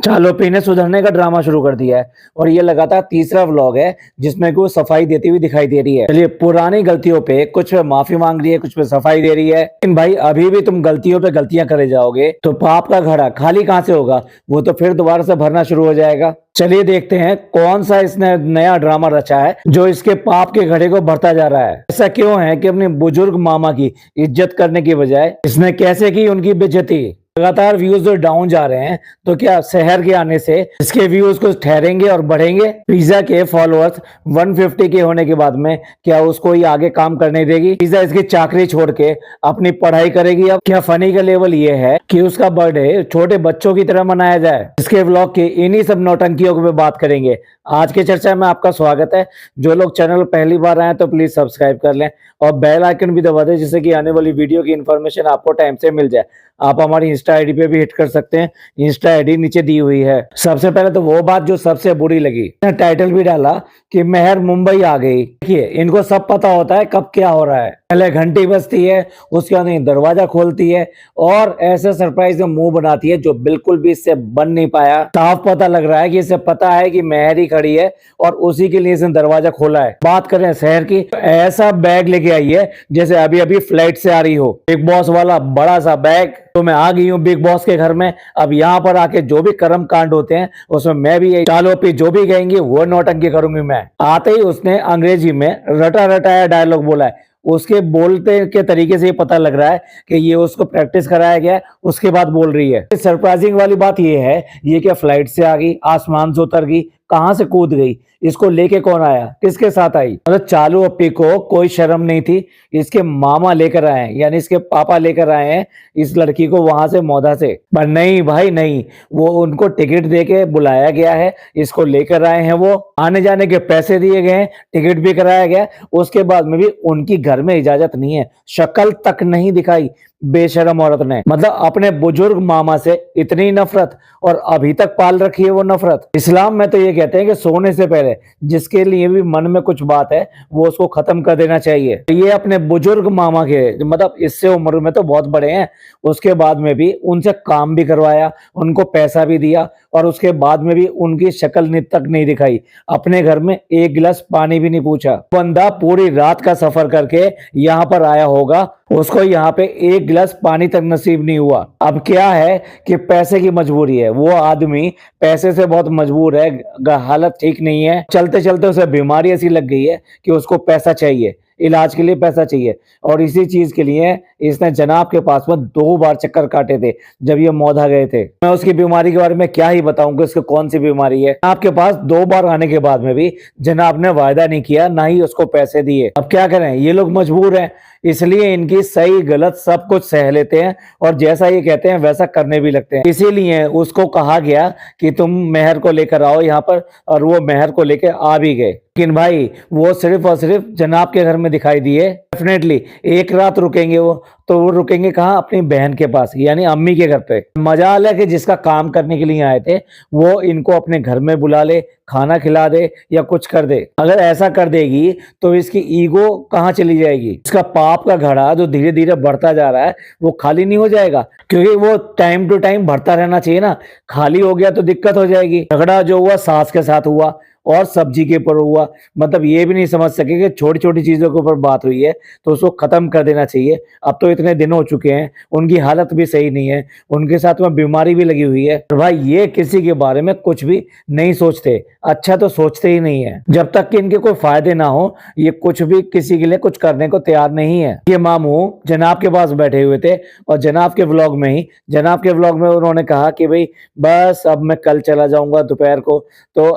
चालोपी ने सुधरने का ड्रामा शुरू कर दिया है और ये लगातार तीसरा व्लॉग है जिसमें कि वो सफाई देती हुई दिखाई दे रही है। चलिए, पुरानी गलतियों पे कुछ पे माफी मांग रही है, कुछ पे सफाई दे रही है। लेकिन भाई अभी भी तुम गलतियों पे गलतियां करे जाओगे तो पाप का घड़ा खाली कहां से होगा, वो तो फिर दोबारा से भरना शुरू हो जाएगा। चलिए देखते हैं कौन सा इसने नया ड्रामा रचा है जो इसके पाप के घड़े को भरता जा रहा है। ऐसा क्यों है कि अपने बुजुर्ग मामा की इज्जत करने की बजाय इसने कैसे की उनकी बेइज्जती। लगातार व्यूज डाउन जा रहे हैं तो क्या शहर के आने से इसके व्यूज कुछ ठहरेंगे और बढ़ेंगे? पिज्जा के फॉलोअर्स 150 के होने के बाद में क्या उसको ये आगे काम करने देगी? पिज्जा इसकी चाकरी छोड़ के अपनी पढ़ाई करेगी? अब क्या फनी का लेवल ये है कि उसका बर्थडे छोटे बच्चों की तरह मनाया जाए? इसके व्लॉग के इन्हीं सब नौटंकियों पे बात करेंगे। आज के चर्चा में आपका स्वागत है। जो लोग चैनल पहली बार आए तो प्लीज सब्सक्राइब कर लें और बेल आइकन भी दबा दें जिससे कि आने वाली वीडियो की इन्फॉर्मेशन आपको टाइम से मिल जाए। आप हमारी इंस्टा आईडी पे भी हिट कर सकते हैं, इंस्टा आईडी नीचे दी हुई है। सबसे पहले तो वो बात जो सबसे बुरी लगी, टाइटल भी डाला कि मेहर मुंबई आ गई। देखिए, इनको सब पता होता है कब क्या हो रहा है। पहले घंटी बजती है, उसके बाद दरवाजा खोलती है और ऐसे सरप्राइज में मुंह बनाती है जो बिल्कुल भी इससे बन नहीं पाया। साफ पता लग रहा है कि इसे पता है कि मेहर ही खड़ी है और उसी के लिए इसने दरवाजा खोला है। बात करें शहर की, ऐसा बैग लेके आई है जैसे अभी अभी फ्लाइट से आ रही हो। बिग बॉस वाला बड़ा सा बैग। तो मैं आ गई हूँ बिग बॉस के घर में। अब यहाँ पर आके जो भी कर्म कांड होते हैं उसमें मैं भी चालोपी जो भी कहेंगी वो नौटंकी करूंगी। मैं आते ही उसने अंग्रेजी में रटा रटाया डायलॉग बोला है। उसके बोलते के तरीके से ये पता लग रहा है कि ये उसको प्रैक्टिस कराया गया है, उसके बाद बोल रही है। सरप्राइजिंग वाली बात ये है, ये क्या फ्लाइट से आ गई, आसमान से उतर गई, कहां से कूद गई, इसको लेके कौन आया, किसके साथ आई? मतलब चालू अप्पी को कोई शर्म नहीं थी। इसके मामा लेकर आए हैं, यानी इसके पापा लेकर आए हैं इस लड़की को वहां से, मौधा से। पर नहीं भाई नहीं, वो उनको टिकट देके बुलाया गया है, इसको लेकर आए हैं। वो आने जाने के पैसे दिए गए हैं, टिकट भी कराया गया, उसके बाद में भी उनकी घर में इजाजत नहीं है। शक्ल तक नहीं दिखाई बेशरम औरत ने। मतलब अपने बुजुर्ग मामा से इतनी नफरत और अभी तक पाल रखी है वो नफरत। इस्लाम में तो ये कहते हैं कि सोने से पहले जिसके लिए भी मन में कुछ बात है वो उसको खत्म कर देना चाहिए। ये अपने बुजुर्ग मामा के, मतलब इससे उम्र में तो बहुत बड़े हैं, उसके बाद में भी उनसे काम भी करवाया, उनको पैसा भी दिया और उसके बाद में भी उनकी शक्ल तक नहीं दिखाई। अपने घर में एक गिलास पानी भी नहीं पूछा। बंदा पूरी रात का सफर करके यहाँ पर आया होगा, उसको यहाँ पे एक गिलास पानी तक नसीब नहीं हुआ। अब क्या है कि पैसे की मजबूरी है, वो आदमी पैसे से बहुत मजबूर है, हालत ठीक नहीं है। चलते चलते उसे बीमारी ऐसी लग गई है कि उसको पैसा चाहिए, इलाज के लिए पैसा चाहिए। और इसी चीज के लिए इसने जनाब के पास में 2 बार चक्कर काटे थे जब ये मौधा गए थे। मैं उसकी बीमारी के बारे में क्या ही बताऊं कि उसको कौन सी बीमारी है। आपके पास 2 बार आने के बाद में भी जनाब ने वायदा नहीं किया, ना ही उसको पैसे दिए। अब क्या करें, ये लोग मजबूर हैं, इसलिए इनकी सही गलत सब कुछ सह लेते हैं और जैसा ये कहते हैं वैसा करने भी लगते हैं। इसीलिए उसको कहा गया कि तुम मेहर को लेकर आओ यहाँ पर, और वो मेहर को लेकर आ भी गए। लेकिन भाई वो सिर्फ और सिर्फ जनाब के घर में दिखाई दिए। डेफिनेटली एक रात रुकेंगे वो, तो वो रुकेंगे कहाँ? अपनी बहन के पास, यानी अम्मी के घर पे। मजा है कि जिसका काम करने के लिए आए थे वो इनको अपने घर में बुला ले, खाना खिला दे या कुछ कर दे। अगर ऐसा कर देगी तो इसकी ईगो कहाँ चली जाएगी? इसका पाप का घड़ा जो धीरे धीरे बढ़ता जा रहा है वो खाली नहीं हो जाएगा, क्योंकि वो टाइम टू टाइम भरता रहना चाहिए ना। खाली हो गया तो दिक्कत हो जाएगी। झगड़ा जो हुआ सास के साथ हुआ और सब्जी के ऊपर हुआ, मतलब ये भी नहीं समझ सके कि छोटी छोटी चीजों के ऊपर बात हुई है तो उसको खत्म कर देना चाहिए। अब तो इतने दिन हो चुके हैं, उनकी हालत भी सही नहीं है, उनके साथ में बीमारी भी लगी हुई है। तो भाई ये किसी के बारे में कुछ भी नहीं सोचते, अच्छा तो सोचते ही नहीं है। जब तक कि इनके कोई फायदे ना हो ये कुछ भी किसी के लिए कुछ करने को तैयार नहीं है। ये मामू जनाब के पास बैठे हुए थे और जनाब के व्लॉग में उन्होंने कहा कि भाई बस अब मैं कल चला जाऊंगा दोपहर को। तो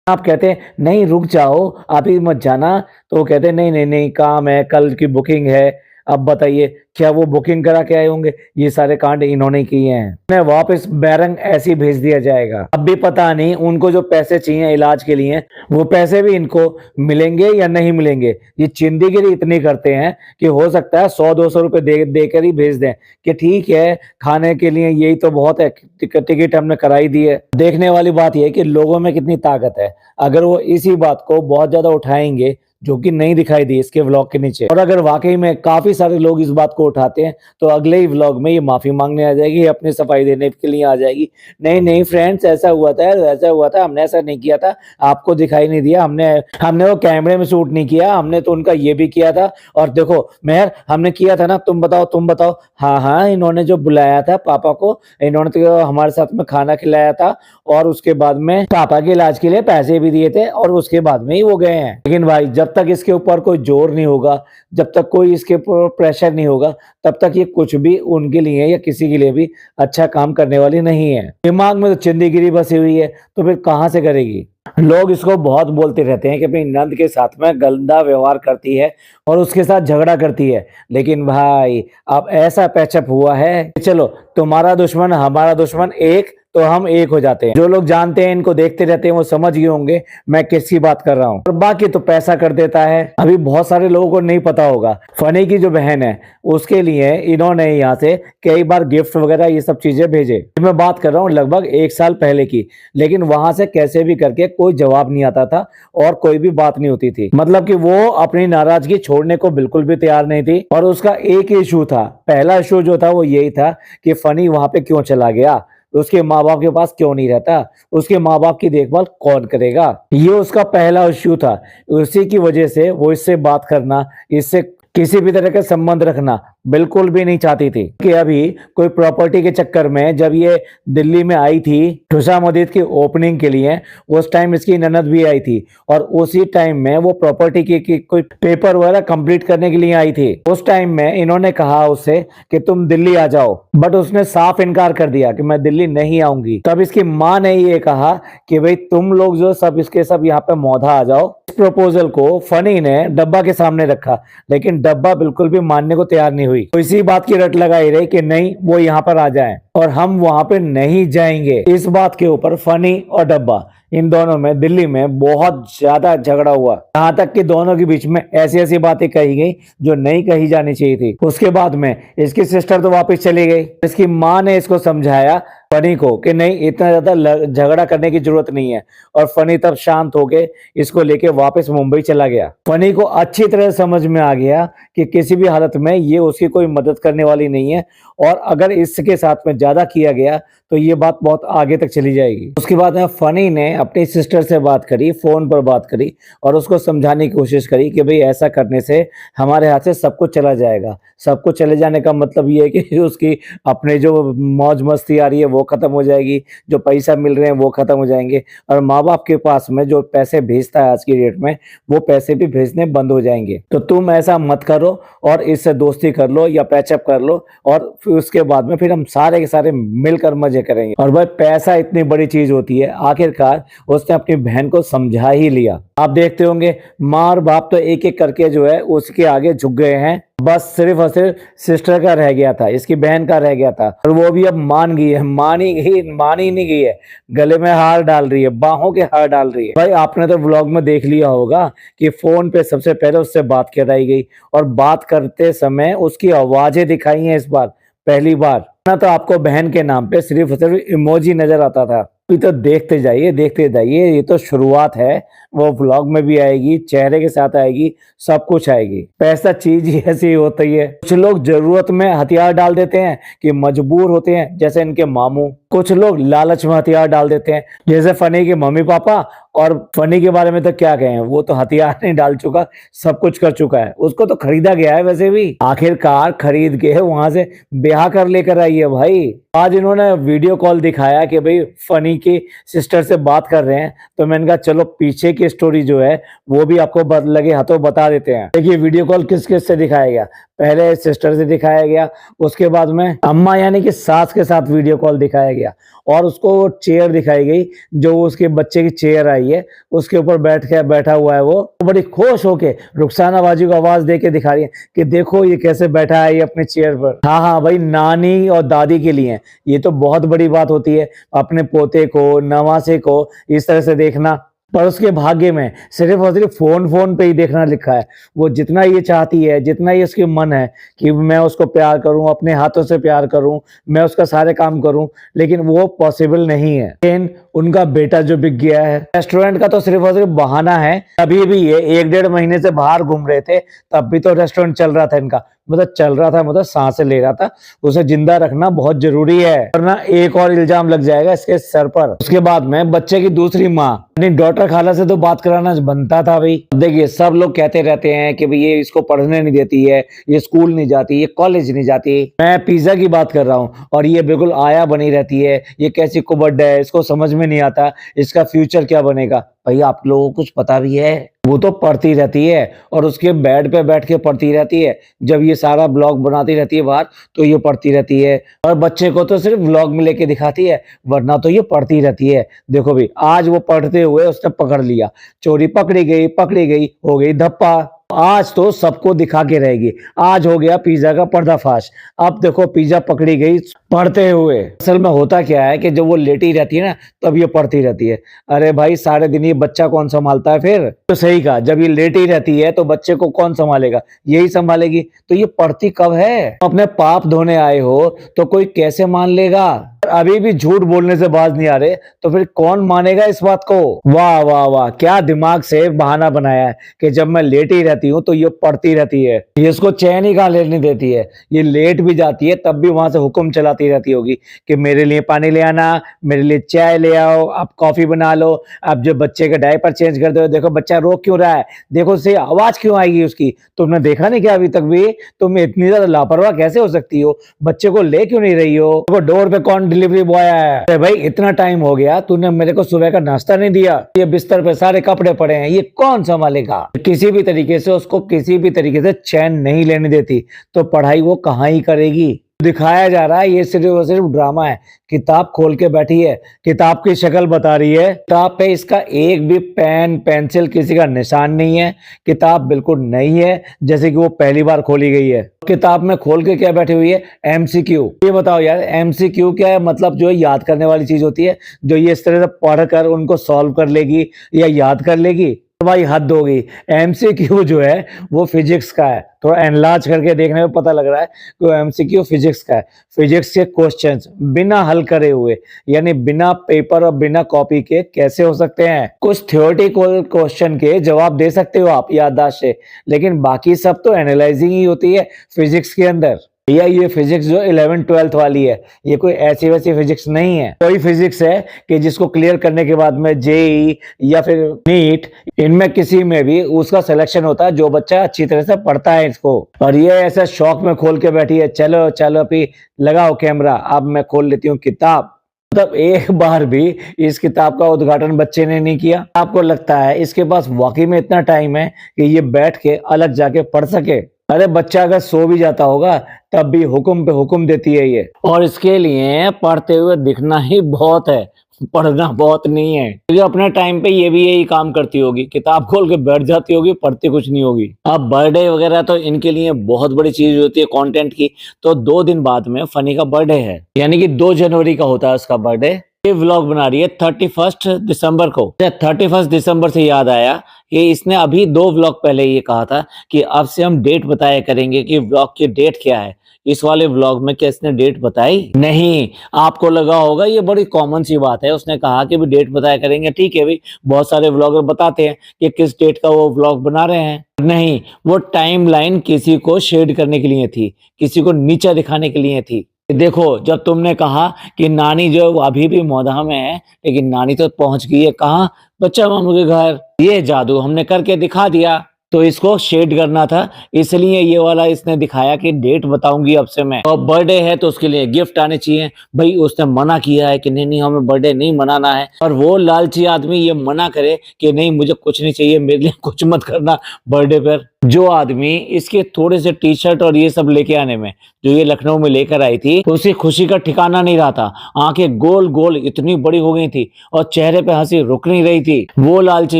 आप कहते हैं नहीं रुक जाओ, आप ही मत जाना। तो वो कहते हैं नहीं नहीं नहीं, काम है, कल की बुकिंग है। अब बताइए क्या वो बुकिंग करा के आए होंगे? ये सारे कांड इन्होंने किए हैं। उन्हें वापस बैरंग ऐसे ही भेज दिया जाएगा। अब भी पता नहीं उनको जो पैसे चाहिए इलाज के लिए वो पैसे भी इनको मिलेंगे या नहीं मिलेंगे। ये चिंदीगिरी इतनी करते हैं कि हो सकता है 100-200 रुपए देकर ही भेज दें कि ठीक है खाने के लिए यही तो बहुत है, टिकट हमने कराई दी है। देखने वाली बात यह है कि लोगों में कितनी ताकत है। अगर वो इसी बात को बहुत ज्यादा उठाएंगे, जो कि नहीं दिखाई दी इसके व्लॉग के नीचे। और अगर वाकई में काफी सारे लोग इस बात को उठाते हैं तो अगले ही व्लॉग में ये माफी मांगने आ जाएगी, अपनी सफाई देने के लिए आ जाएगी। नहीं नहीं फ्रेंड्स, ऐसा हुआ था, ऐसा हुआ था, हमने ऐसा नहीं किया था, आपको दिखाई नहीं दिया, हमने वो कैमरे में शूट नहीं किया, हमने तो उनका ये भी किया था, और देखो मेहर हमने किया था ना, तुम बताओ तुम बताओ। हाँ हाँ, इन्होंने जो बुलाया था पापा को, इन्होंने तो हमारे साथ में खाना खिलाया था और उसके बाद में पापा के इलाज के लिए पैसे भी दिए थे और उसके बाद में ही वो गए हैं। लेकिन भाई जब तक इसके ऊपर कोई जोर नहीं होगा, जब तक कोई इसके ऊपर प्रेशर नहीं होगा, तब तक ये कुछ भी उनके लिए या किसी के लिए भी अच्छा काम करने वाली नहीं है। दिमाग में तो चिंदीगिरी बसी हुई है, तो फिर कहाँ से करेगी। लोग इसको बहुत बोलते रहते हैं कि भाई नंद के साथ में गंदा व्यवहार करती है और उसके साथ झगड़ा करती है, लेकिन भाई अब ऐसा पैचअप हुआ है कि चलो तुम्हारा दुश्मन हमारा दुश्मन एक, तो हम एक हो जाते हैं। जो लोग जानते हैं, इनको देखते रहते हैं, वो समझ गए होंगे मैं किसकी बात कर रहा हूँ। और बाकी तो पैसा कर देता है। अभी बहुत सारे लोगों को नहीं पता होगा, फनी की जो बहन है उसके लिए इन्होंने यहाँ से कई बार गिफ्ट वगैरह ये सब चीजें भेजे। मैं बात कर रहा हूँ लगभग 1 साल पहले की, लेकिन वहां से कैसे भी करके कोई जवाब नहीं आता था और कोई भी बात नहीं होती थी। मतलब कि वो अपनी नाराजगी छोड़ने को बिल्कुल भी तैयार नहीं थी। और उसका एक ही इशू था, पहला इशू जो था वो यही था कि फनी वहां पे क्यों चला गया, उसके माँ बाप के पास क्यों नहीं रहता, उसके माँ बाप की देखभाल कौन करेगा। ये उसका पहला इश्यू था। उसी की वजह से वो इससे बात करना, इससे किसी भी तरह का संबंध रखना बिल्कुल भी नहीं चाहती थी। कि अभी कोई प्रॉपर्टी के चक्कर में जब ये दिल्ली में आई थी खुशामदीद की ओपनिंग के लिए, उस टाइम इसकी ननद भी आई थी और उसी टाइम में वो प्रॉपर्टी की कोई पेपर वगैरह कंप्लीट करने के लिए आई थी। उस टाइम में इन्होंने कहा उससे कि तुम दिल्ली आ जाओ, बट उसने साफ इनकार कर दिया कि मैं दिल्ली नहीं आऊंगी। तब इसकी माँ ने ये कहा कि भाई तुम लोग जो सब इसके सब यहाँ पे मौधा आ जाओ। इस प्रपोजल को फनी ने डब्बा के सामने रखा, लेकिन डब्बा बिल्कुल भी मानने को तैयार नहीं हुई। तो इसी बात की रट लगाई रही कि नहीं वो यहाँ पर आ जाएं और हम वहां पे नहीं जाएंगे। इस बात के ऊपर फनी और डब्बा इन दोनों में दिल्ली में बहुत ज्यादा झगड़ा हुआ, यहाँ तक कि दोनों के बीच में ऐसी ऐसी बातें कही गई जो नहीं कही जानी चाहिए थी। उसके बाद में इसकी सिस्टर तो वापस चली गई। इसकी माँ ने इसको समझाया फनी को कि नहीं इतना ज्यादा झगड़ा करने की जरूरत नहीं है, और फनी तब शांत होके इसको लेके वापस मुंबई चला गया। फनी को अच्छी तरह समझ में आ गया कि किसी भी हालत में ये उसकी कोई मदद करने वाली नहीं है, और अगर इसके साथ में ज्यादा किया गया तो ये बात बहुत आगे तक चली जाएगी। उसके बाद में फनी ने अपनी सिस्टर से बात करी, फोन पर बात करी और उसको समझाने की कोशिश करी कि भाई ऐसा करने से हमारे हाथ से सब कुछ चला जाएगा। सब कुछ चले जाने का मतलब ये है कि उसकी अपने जो मौज मस्ती आ रही है वो खत्म हो जाएगी, जो पैसा मिल रहे हैं वो खत्म हो जाएंगे, और माँ बाप के पास में जो पैसे भेजता है आज की डेट में वो पैसे भी भेजने बंद हो जाएंगे। तो तुम ऐसा मत करो और इससे दोस्ती कर लो या पैचअप कर लो, और फिर उसके बाद में फिर हम सारे के सारे मिलकर मजे करेंगे। और भाई पैसा इतनी बड़ी चीज होती है, आखिरकार उसने अपनी बहन को समझा ही लिया। आप देखते होंगे माँ और बाप तो एक एक करके जो है उसके आगे झुक गए हैं, बस सिर्फ और सिर्फ सिस्टर का रह गया था, इसकी बहन का रह गया था, और वो भी अब मान गई है। मान ही नहीं गई है, गले में हार डाल रही है, बाहों के हार डाल रही है। भाई आपने तो व्लॉग में देख लिया होगा कि फोन पे सबसे पहले उससे बात कराई गई, और बात करते समय उसकी आवाजें दिखाई हैं इस बार पहली बार ना। तो आपको बहन के नाम पे सिर्फ और सिर्फ इमोजी नजर आता था। अभी तो देखते जाइए, ये तो शुरुआत है। वो व्लॉग में भी आएगी, चेहरे के साथ आएगी, सब कुछ आएगी। पैसा चीज ही ऐसी होती है। कुछ लोग जरूरत में हथियार डाल देते हैं कि मजबूर होते हैं, जैसे इनके मामू। कुछ लोग लालच में हथियार डाल देते हैं, जैसे फनी के मम्मी पापा। और फनी के बारे में तो क्या कहें, वो तो हथियार नहीं डाल चुका, सब कुछ कर चुका है। उसको तो खरीदा गया है वैसे भी, आखिरकार खरीद के वहां से ब्याह कर लेकर आई है भाई। आज इन्होंने वीडियो कॉल दिखाया कि भाई फनी की सिस्टर से बात कर रहे हैं, तो मैंने कहा चलो पीछे की स्टोरी जो है वो भी आपको लगे हाथों बता देते हैं। देखिए वीडियो कॉल किस किस से दिखाया गया। पहले सिस्टर से दिखाया गया, उसके बाद में अम्मा यानी कि सास के साथ वीडियो कॉल दिखाया गया, और उसको चेयर दिखाई गई जो उसके बच्चे की चेयर आई है, उसके ऊपर बैठा हुआ है। वो बड़ी खुश होके रुखसाना बाजी को आवाज दे के दिखा रही है कि देखो ये कैसे बैठा है ये अपने चेयर पर। हाँ हाँ भाई, नानी और दादी के लिए ये तो बहुत बड़ी बात होती है, अपने पोते को नवासे को इस तरह से देखना। पर उसके भाग्य में सिर्फ और सिर्फ फोन पे ही देखना लिखा है। वो जितना ये चाहती है, जितना ये उसके मन है कि मैं उसको प्यार करूं, अपने हाथों से प्यार करूं, मैं उसका सारे काम करूं, लेकिन वो पॉसिबल नहीं है। लेकिन उनका बेटा जो बिक गया है। रेस्टोरेंट का तो सिर्फ और सिर्फ बहाना है। अभी भी ये 1-1.5 महीने से बाहर घूम रहे थे, तब भी तो रेस्टोरेंट चल रहा था इनका। मतलब चल रहा था, मतलब सांसें ले रहा था। उसे जिंदा रखना बहुत जरूरी है, वरना एक और इल्जाम लग जाएगा इसके सर पर। उसके बाद में बच्चे की दूसरी माँ अपनी डॉटर खाला से तो बात कराना बनता था भाई। देखिए, सब लोग कहते रहते हैं कि भाई ये इसको पढ़ने नहीं देती है, ये स्कूल नहीं जाती, ये कॉलेज नहीं जाती। मैं पिज्जा की बात कर रहा हूँ और ये बिल्कुल आया बनी रहती है। ये कैसी कुबड्ड है, इसको समझ में नहीं आता इसका फ्यूचर क्या बनेगा। भाई आप लोगों को कुछ पता भी है? वो तो पढ़ती रहती है और उसके बेड पे बैठ के पढ़ती रहती है। जब ये सारा ब्लॉग बनाती रहती है बाहर, तो ये पढ़ती रहती है और बच्चे को तो सिर्फ ब्लॉग में लेके दिखाती है, वरना तो ये पढ़ती रहती है। देखो भाई, आज वो पढ़ते हुए उसने पकड़ लिया, चोरी पकड़ी गई, हो गई धप्पा। आज तो सबको दिखा के रहेगी। आज हो गया पिज्जा का पर्दाफाश। अब देखो, पिज्जा पकड़ी गई पढ़ते हुए। असल में होता क्या है कि जब वो लेटी रहती है ना, तब ये पढ़ती रहती है। अरे भाई, सारे दिन ये बच्चा कौन संभालता है फिर? तो सही कहा, जब ये लेटी रहती है तो बच्चे को कौन संभालेगा? यही संभालेगी। तो ये पढ़ती कब है? अपने पाप धोने आए हो तो कोई कैसे मान लेगा? अभी भी झूठ बोलने से बाज नहीं आ रहे, तो फिर कौन मानेगा इस बात को? वाह वाह वाह, क्या दिमाग से बहाना बनाया है कि जब मैं लेटी रहती हूँ तो ये पढ़ती रहती है। ये इसको चैन ही कहाँ लेने देती है। ये लेट भी जाती है तब भी वहां से हुक्म चलाती रहती होगी कि मेरे लिए पानी ले आना, मेरे लिए चाय ले आओ, आप कॉफी बना लो, आप जो बच्चे का डायपर चेंज कर दो, देखो बच्चा रो क्यों रहा है, देखो उससे आवाज क्यों आएगी उसकी। तुमने देखा नहीं क्या अभी तक भी? तुम इतनी ज्यादा लापरवाह कैसे हो सकती हो? बच्चे को ले क्यों नहीं रही हो? देखो डोर पे कौन डिलीवरी बॉय आया है। अरे भाई, इतना टाइम हो गया, तूने मेरे को सुबह का नाश्ता नहीं दिया। ये बिस्तर पे सारे कपड़े पड़े हैं, ये कौन संभालेगा? किसी भी तरीके से उसको किसी भी तरीके से चैन नहीं लेने देती, तो पढ़ाई वो कहाँ ही करेगी। दिखाया जा रहा है ये सिर्फ और सिर्फ ड्रामा है। किताब खोल के बैठी है, किताब की शक्ल बता रही है। किताब पे इसका एक भी पेन पेंसिल किसी का निशान नहीं है। किताब बिल्कुल नई है, जैसे कि वो पहली बार खोली गई है। किताब में खोल के क्या बैठी हुई है? एमसीक्यू। ये बताओ यार, एमसीक्यू क्या है? मतलब जो याद करने वाली चीज होती है, जो ये इस तरह से पढ़कर उनको सॉल्व कर लेगी या याद कर लेगी। तो भाई हद हो गई। एमसीक्यू जो है वो फिजिक्स का है। थोड़ा एनलार्ज करके देखने में पता लग रहा है कि एमसीक्यू फिजिक्स का है। फिजिक्स के क्वेश्चंस बिना हल करे हुए, यानी बिना पेपर और बिना कॉपी के कैसे हो सकते हैं? कुछ थ्योरेटिकल क्वेश्चन के जवाब दे सकते हो आप याददाश्त से, लेकिन बाकी सब तो एनालाइजिंग ही होती है फिजिक्स के अंदर। भैया, ये फिजिक्स जो 11th-12th वाली है, ये कोई ऐसी वैसी फिजिक्स नहीं है। कोई फिजिक्स है कि जिसको क्लियर करने के बाद में जेई या फिर नीट, इनमें किसी में भी उसका सिलेक्शन होता है जो बच्चा अच्छी तरह से पढ़ता है इसको। और ये ऐसा शौक में खोल के बैठी है, चलो चलो अभी लगाओ कैमरा, अब मैं खोल लेती हूँ किताब। मतलब एक बार भी इस किताब का उद्घाटन बच्चे ने नहीं किया। आपको लगता है इसके पास वाकई में इतना टाइम है कि ये बैठ के अलग जाके पढ़ सके? अरे बच्चा अगर सो भी जाता होगा तब भी हुक्म पे हुक्म देती है ये, और इसके लिए पढ़ते हुए दिखना ही बहुत है, पढ़ना बहुत नहीं है। ये अपने टाइम पे ये भी यही काम करती होगी, किताब खोल के बैठ जाती होगी, पढ़ती कुछ नहीं होगी। अब बर्थडे वगैरह तो इनके लिए बहुत बड़ी चीज होती है कंटेंट की। तो 2 दिन बाद में फनी का बर्थडे है, यानी कि 2 जनवरी का होता है उसका बर्थडे। ये व्लॉग बना रही है 31 दिसंबर को। 31 दिसंबर से याद आया कि इसने अभी 2 व्लॉग पहले ये कहा था कि अब से हम डेट बताया करेंगे कि व्लॉग की डेट क्या है। इस वाले व्लॉग में क्या इसने डेट बताई? नहीं। आपको लगा होगा ये बड़ी कॉमन सी बात है, उसने कहा कि भी डेट बताया करेंगे। ठीक है भाई, बहुत सारे व्लॉगर बताते हैं कि किस डेट का वो व्लॉग बना रहे हैं। नहीं, वो टाइमलाइन किसी को शेड करने के लिए थी, किसी को नीचा दिखाने के लिए थी। देखो, जब तुमने कहा कि नानी जो वो अभी भी मौधा में है, लेकिन नानी तो पहुंच गई है कहाँ? बच्चा मामू के घर। ये जादू हमने करके दिखा दिया। तो इसको शेड करना था, इसलिए ये वाला इसने दिखाया कि डेट बताऊंगी अब से मैं। और बर्थडे है तो उसके लिए गिफ्ट आने चाहिए। भाई उसने मना किया है कि नहीं नहीं हमें बर्थडे नहीं मनाना है, और वो लालची आदमी ये मना करे कि नहीं मुझे कुछ नहीं चाहिए, मेरे लिए कुछ मत करना बर्थडे पर। जो आदमी इसके थोड़े से टी शर्ट और ये सब लेके आने में, जो ये लखनऊ में लेकर आई थी, उसकी खुशी का ठिकाना नहीं रहा था। आंखें गोल गोल इतनी बड़ी हो गई थी और चेहरे पे हंसी रुक नहीं रही थी। वो लालची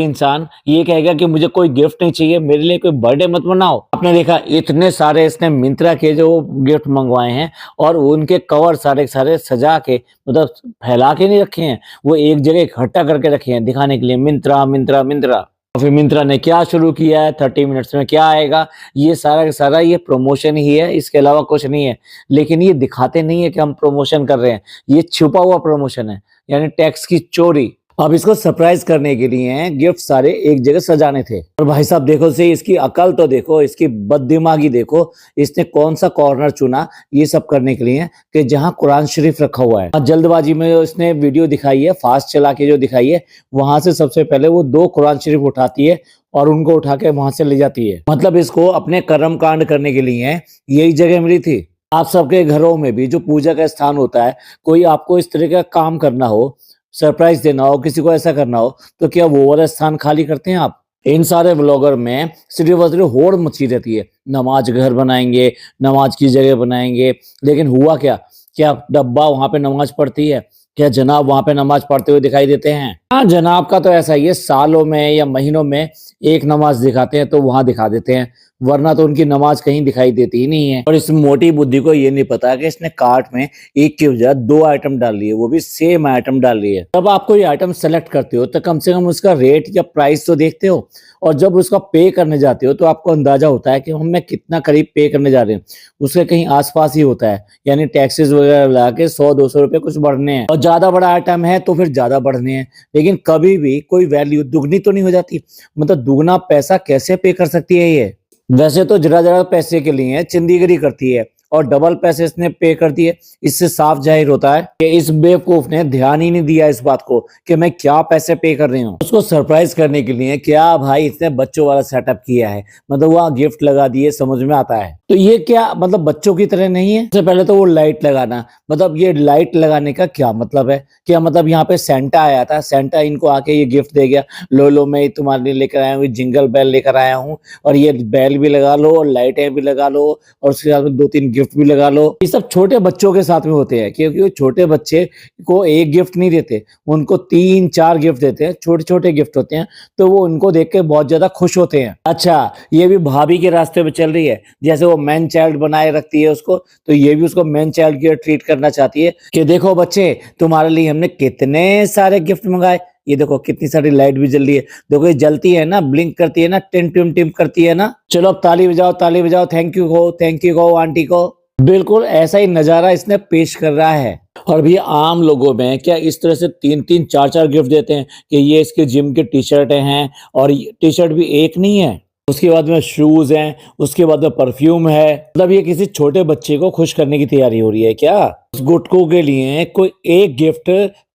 इंसान ये कहेगा कि मुझे कोई गिफ्ट नहीं चाहिए, मेरे लिए कोई बर्थडे मत मनाओ। आपने देखा इतने सारे इसने मिंत्रा के जो गिफ्ट मंगवाए हैं और उनके कवर सारे सारे सजा के, मतलब फैला के नहीं रखे हैं, वो एक जगह इकट्ठा करके रखे हैं दिखाने के लिए, मिंत्रा मिंत्रा मिंत्रा। फिर मिंत्रा ने क्या शुरू किया है, 30 मिनट्स में क्या आएगा, ये सारा का सारा ये प्रमोशन ही है, इसके अलावा कुछ नहीं है। लेकिन ये दिखाते नहीं है कि हम प्रमोशन कर रहे हैं, ये छुपा हुआ प्रमोशन है, यानी टैक्स की चोरी। अब इसको सरप्राइज करने के लिए गिफ्ट सारे एक जगह सजाने थे। और भाई साहब देखो से इसकी अकल तो देखो, इसकी बददिमागी देखो, इसने कौन सा कॉर्नर चुना ये सब करने के लिए कि जहां कुरान शरीफ रखा हुआ है। जल्दबाजी में इसने वीडियो दिखाई है, फास्ट चला के जो दिखाई है, वहां से सबसे पहले वो 2 कुरान शरीफ उठाती है और उनको उठा के वहां से ले जाती है। मतलब इसको अपने कर्म कांड करने के लिए यही जगह मिली थी। आप सबके घरों में भी जो पूजा का स्थान होता है, कोई आपको इस तरह का काम करना हो, सरप्राइज देना हो, किसी को ऐसा करना हो, तो क्या वो वाला स्थान खाली करते हैं आप? इन सारे ब्लॉगर में सिर्फ और सिर्फ होड़ मची रहती है, नमाज घर बनाएंगे, नमाज की जगह बनाएंगे, लेकिन हुआ क्या? क्या डब्बा वहां पे नमाज पढ़ती है? क्या जनाब वहां पे नमाज पढ़ते हुए दिखाई देते हैं? हाँ, जनाब का तो ऐसा ही है, सालों में या महीनों में एक नमाज दिखाते हैं तो वहां दिखा देते हैं, वरना तो उनकी नमाज कहीं दिखाई देती ही नहीं है। और इस मोटी बुद्धि को ये नहीं पता कि इसने कार्ट में एक की बजाय 2 आइटम डाल लिए, वो भी सेम आइटम डाल लिए। जब आप कोई आइटम सेलेक्ट करते हो तो कम से कम उसका रेट या प्राइस तो देखते हो, और जब उसका पे करने जाते हो तो आपको अंदाजा होता है कि हमें कितना करीब पे करने जा रहे हैं, उसके कहीं आसपास ही होता है, यानी टैक्सेस वगैरह लगा के 100-200 रुपए कुछ बढ़ने हैं, और ज्यादा बड़ा आइटम है तो फिर ज्यादा बढ़ने हैं। लेकिन कभी भी कोई वैल्यू दुगनी तो नहीं हो जाती, मतलब दुगना पैसा कैसे पे कर सकती है ये? वैसे तो जरा जरा पैसे के लिए चिंदीगिरी करती है, और डबल पैसे इसने पे कर दिए। इससे साफ जाहिर होता है कि इस बेवकूफ ने ध्यान ही नहीं दिया इस बात को कि मैं क्या पैसे पे कर रही हूँ। उसको सरप्राइज करने के लिए क्या भाई इसने बच्चों वाला सेटअप किया है, मतलब वहाँ गिफ्ट लगा दिए, समझ में आता है। तो ये क्या मतलब बच्चों की तरह नहीं है? सबसे पहले तो वो लाइट लगाना, मतलब ये लाइट लगाने का क्या मतलब है? क्या मतलब यहाँ पे सेंटा आया था, सेंटा इनको आके ये गिफ्ट दे गया, लो लो मैं तुम्हारे लिए लेकर आया हूँ, जिंगल बेल लेकर आया हूँ, और ये बेल भी लगा लो और लाइटें भी लगा लो और उसके साथ में 2-3 गिफ्ट भी लगा लो। ये सब छोटे बच्चों के साथ में होते हैं, क्योंकि वो छोटे बच्चे को एक गिफ्ट नहीं देते, उनको 3-4 गिफ्ट देते हैं, छोटे छोटे गिफ्ट होते हैं, तो वो उनको देख के बहुत ज्यादा खुश होते हैं। अच्छा, ये भी भाभी के रास्ते पे चल रही है, जैसे वो मैन चाइल्ड बनाए रखती है उसको, तो ये भी उसको मैन चाइल्ड की ट्रीट करना चाहती है कि देखो बच्चे, तुम्हारे लिए हमने कितने सारे गिफ्ट मंगाए, ये देखो कितनी सारी लाइट भी जल रही है, देखो ये जलती है ना, ब्लिंक करती है ना, टिम टिम टिम करती है ना। चलो अब ताली बजाओ, ताली बजाओ, थैंक यू को आंटी को। बिल्कुल ऐसा ही नजारा इसने पेश कर रहा है। और भी आम लोगों में क्या इस तरह से 3-3 4-4 गिफ्ट देते हैं कि ये इसके जिम की टी शर्टें हैं, और टी शर्ट भी एक नहीं है, उसके बाद में शूज हैं, उसके बाद में परफ्यूम है। मतलब ये किसी छोटे बच्चे को खुश करने की तैयारी हो रही है क्या? उस गुटकों के लिए कोई एक गिफ्ट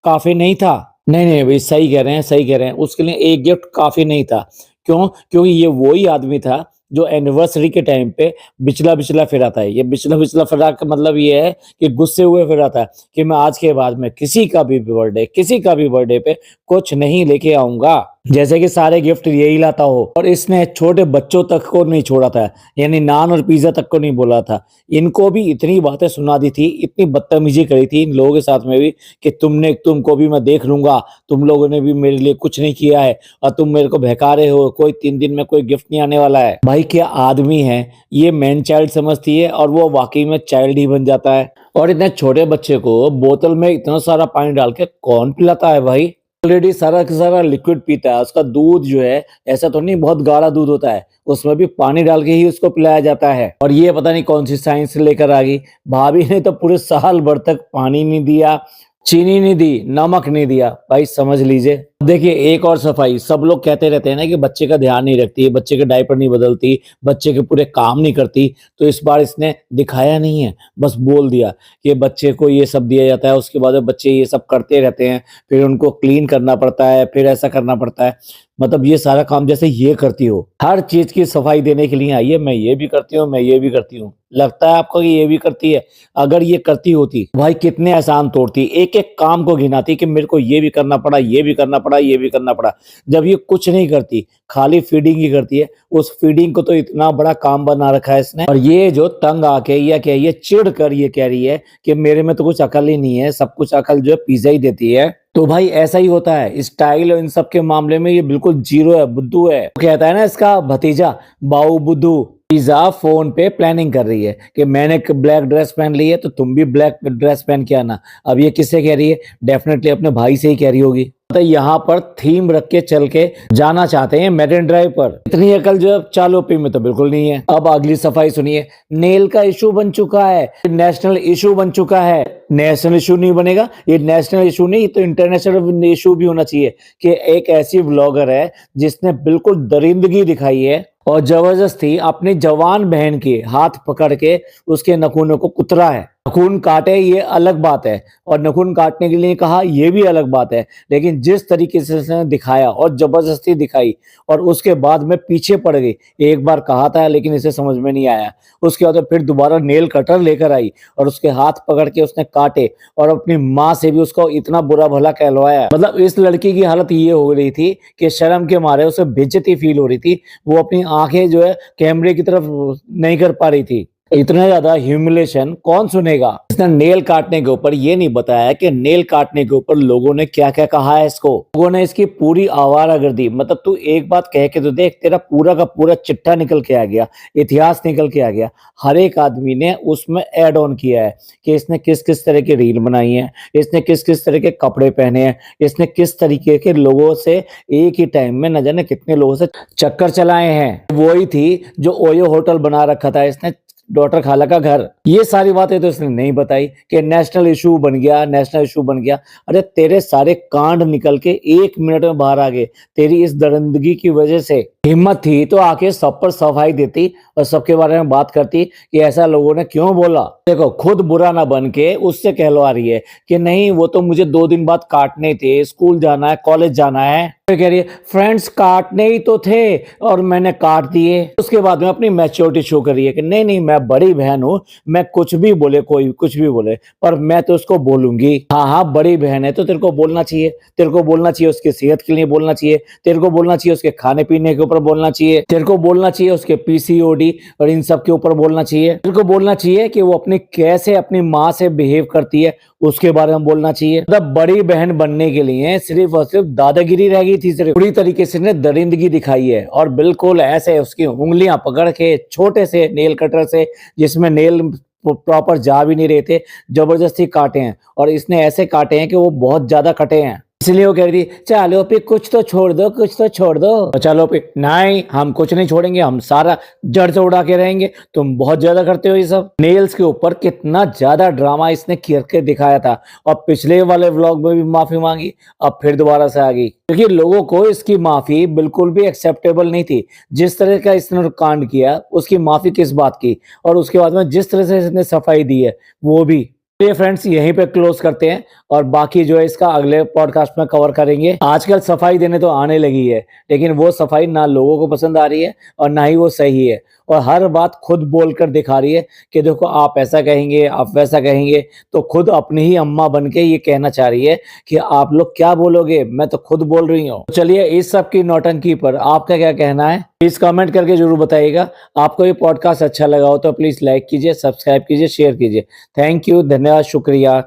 काफी नहीं था। नहीं नहीं भाई, सही कह रहे हैं, सही कह रहे हैं, उसके लिए एक गिफ्ट काफी नहीं था। क्यों? क्योंकि ये वही आदमी था जो एनिवर्सरी के टाइम पे बिचला बिचला फिरा था। ये बिचला बिचला फिरा का मतलब ये है कि गुस्से हुए फिरा था कि मैं आज के बाद में किसी का भी बर्थडे पे कुछ नहीं लेके आऊंगा, जैसे कि सारे गिफ्ट यही लाता हो। और इसने छोटे बच्चों तक को नहीं छोड़ा था, यानी नान और पिज्जा तक को नहीं बोला था, इनको भी इतनी बातें सुना दी थी, इतनी बदतमीजी करी थी इन लोगों के साथ में भी कि तुमको भी मैं देख लूंगा, तुम लोगों ने भी मेरे लिए कुछ नहीं किया है और तुम मेरे को बहका रहे हो, कोई 3 दिन में कोई गिफ्ट नहीं आने वाला है। भाई क्या आदमी है ये, मैन चाइल्ड समझती है और वो वाकई में चाइल्ड ही बन जाता है। और इतने छोटे बच्चे को बोतल में इतना सारा पानी डाल के कौन पिलाता है भाई? ऑलरेडी सारा का सारा लिक्विड पीता है, उसका दूध जो है ऐसा तो नहीं बहुत गाढ़ा दूध होता है, उसमें भी पानी डाल के ही उसको पिलाया जाता है। और ये पता नहीं कौन सी साइंस लेकर आ गई, भाभी ने तो पूरे साल भर तक पानी नहीं दिया, चीनी नहीं दी, नमक नहीं दिया, भाई समझ लीजिए। देखिए एक और सफाई, सब लोग कहते रहते हैं ना कि बच्चे का ध्यान नहीं रखती, बच्चे के डायपर नहीं बदलती, बच्चे के पूरे काम नहीं करती, तो इस बार इसने दिखाया नहीं है, बस बोल दिया कि बच्चे को ये सब दिया जाता है, उसके बाद बच्चे ये सब करते रहते हैं, फिर उनको क्लीन करना पड़ता है, फिर ऐसा करना पड़ता है। मतलब ये सारा काम जैसे ये करती हो, हर चीज की सफाई देने के लिए आई है, मैं ये भी करती हूँ, मैं ये भी करती हूँ। लगता है आपको कि ये भी करती है? अगर ये करती होती भाई कितने आसान तोड़ती, एक एक काम को गिनाती कि मेरे को ये भी करना पड़ा, ये भी करना पड़ा, ये भी करना पड़ा। जब ये कुछ नहीं करती, खाली फीडिंग ही करती है, उस फीडिंग को तो इतना बड़ा काम बना रखा है इसने। और ये जो तंग आके या क्या ये चिढ़ कर ये कह रही है कि मेरे में तो कुछ अकल ही नहीं है, सब कुछ अकल जो है पिज्जा ही देती है। तो भाई ऐसा ही होता है, स्टाइल और इन सब के मामले में ये बिल्कुल जीरो है, बुद्धू है। कहता है ना इसका भतीजा बाऊ बुद्धू, पिज्जा फोन पे प्लानिंग कर रही है कि मैंने ब्लैक ड्रेस पहन ली है तो तुम भी ब्लैक ड्रेस पहन के आना। अब ये किससे कह रही है? डेफिनेटली अपने भाई से ही कह रही होगी। तो यहाँ पर थीम रख के चल के जाना चाहते हैं मेरिन ड्राइव पर। इतनी अकल जो चालोपी में तो बिल्कुल नहीं है। अब अगली सफाई सुनिए। नेल का इशू बन चुका है, नेशनल इशू बन चुका है। नेशनल इशू नहीं बनेगा, ये नेशनल इशू नहीं तो इंटरनेशनल इशू भी होना चाहिए कि एक ऐसी व्लॉगर है जिसने बिल्कुल दरिंदगी दिखाई है और जबरदस्ती अपनी जवान बहन के हाथ पकड़ के उसके नखूनों को कुतरा है। नखून काटे ये अलग बात है और नखून काटने के लिए कहा ये भी अलग बात है, लेकिन जिस तरीके से उसने दिखाया और जबरदस्ती दिखाई और उसके बाद में पीछे पड़ गई। एक बार कहा था लेकिन इसे समझ में नहीं आया, उसके बाद फिर दोबारा नेल कटर लेकर आई और उसके हाथ पकड़ के उसने काटे और अपनी माँ से भी उसको इतना बुरा भला कहलवाया। मतलब इस लड़की की हालत ये हो रही थी कि शर्म के मारे उसे बेइज्जती फील हो रही थी, वो अपनी आंखें जो है कैमरे की तरफ नहीं कर पा रही थी। इतना ज्यादा ह्यूमिलेशन कौन सुनेगा। इसने नेल काटने के ऊपर ये नहीं बताया कि नेल काटने के ऊपर लोगों ने क्या क्या कहा है। इसको लोगों ने इसकी पूरी आवारागर्दी, मतलब तू एक बात कह के तो देख, तेरा पूरा का पूरा चिट्ठा निकल के आ गया, इतिहास निकल के आ गया। हर एक आदमी ने उसमें ऐड ऑन किया है कि इसने किस किस तरह की रील बनाई है, इसने किस किस तरह के कपड़े पहने हैं, इसने किस तरीके के लोगों से एक ही टाइम में न जाने कितने लोगों से चक्कर चलाए हैं। वही थी जो ओयो होटल बना रखा था इसने, डॉक्टर खाला का घर। ये सारी बातें तो इसने नहीं बताई कि नेशनल इशू बन गया, नेशनल इशू बन गया। अरे तेरे सारे कांड निकल के 1 मिनट में बाहर आ गए तेरी इस दरिंदगी की वजह से। हिम्मत थी तो आके सब पर सफाई देती और सबके बारे में बात करती कि ऐसा लोगों ने क्यों बोला। देखो खुद बुरा ना बन के उससे कहलवा रही है कि नहीं वो तो मुझे 2 दिन बाद काटने थे, स्कूल जाना है, कॉलेज जाना है। फिर कह रही है फ्रेंड्स काटने ही तो थे और मैंने काट दिए। उसके बाद में अपनी मैच्योरिटी शो कर रही है कि नहीं नहीं मैं बड़ी बहन हूँ, मैं कुछ भी बोले, कोई कुछ भी बोले पर मैं तो उसको बोलूंगी। हाँ हाँ बड़ी बहन है तो तेरे को बोलना चाहिए, तेरे को बोलना चाहिए उसकी सेहत के लिए बोलना चाहिए, तेरे को बोलना चाहिए उसके खाने पीने के ऊपर बोलना चाहिए, तेरे को बोलना चाहिए उसके पीसीओडी और इन सब के ऊपर बोलना चाहिए, तेरे को बोलना चाहिए कि वो अपनी कैसे अपनी माँ से बिहेव करती है उसके बारे में बोलना चाहिए। मतलब बड़ी बहन बनने के लिए सिर्फ और सिर्फ दादागिरी रह गई थी, सिर्फ पूरी तरीके से ने दरिंदगी दिखाई है और बिल्कुल ऐसे उसकी उंगलियां पकड़ के छोटे से नेल कटर से जिसमें नेल प्रॉपर जा भी नहीं रहे थे जबरदस्ती काटे हैं और इसने ऐसे काटे हैं कि वो बहुत ज्यादा कटे हैं। इसलिए वो कह रही थी चलो पे कुछ तो छोड़ दो, कुछ तो छोड़ दो। चलो पे नहीं हम कुछ नहीं छोड़ेंगे, हम सारा जड़ से उड़ा के रहेंगे, तुम बहुत ज्यादा करते हो ये सब। नेल्स के ऊपर कितना ज्यादा ड्रामा इसने करके दिखाया था और पिछले वाले व्लॉग में भी माफी मांगी, अब फिर दोबारा से आ गई क्योंकि लोगों को इसकी माफी बिल्कुल भी एक्सेप्टेबल नहीं थी। जिस तरह का इसने कांड किया उसकी माफी किस बात की, और उसके बाद में जिस तरह से इसने सफाई दी है वो भी। ये फ्रेंड्स यहीं पे क्लोज करते हैं और बाकी जो है इसका अगले पॉडकास्ट में कवर करेंगे। आजकल सफाई देने तो आने लगी है लेकिन वो सफाई ना लोगों को पसंद आ रही है और ना ही वो सही है और हर बात खुद बोलकर दिखा रही है कि देखो आप ऐसा कहेंगे आप वैसा कहेंगे, तो खुद अपनी ही अम्मा बन के ये कहना चाह रही है कि आप लोग क्या बोलोगे, मैं तो खुद बोल रही हूँ। चलिए इस सब की नौटंकी पर आपका क्या कहना है प्लीज कमेंट करके जरूर बताइएगा। आपको ये पॉडकास्ट अच्छा लगा हो तो प्लीज लाइक कीजिए, सब्सक्राइब कीजिए, शेयर कीजिए। थैंक यू, धन्यवाद, शुक्रिया।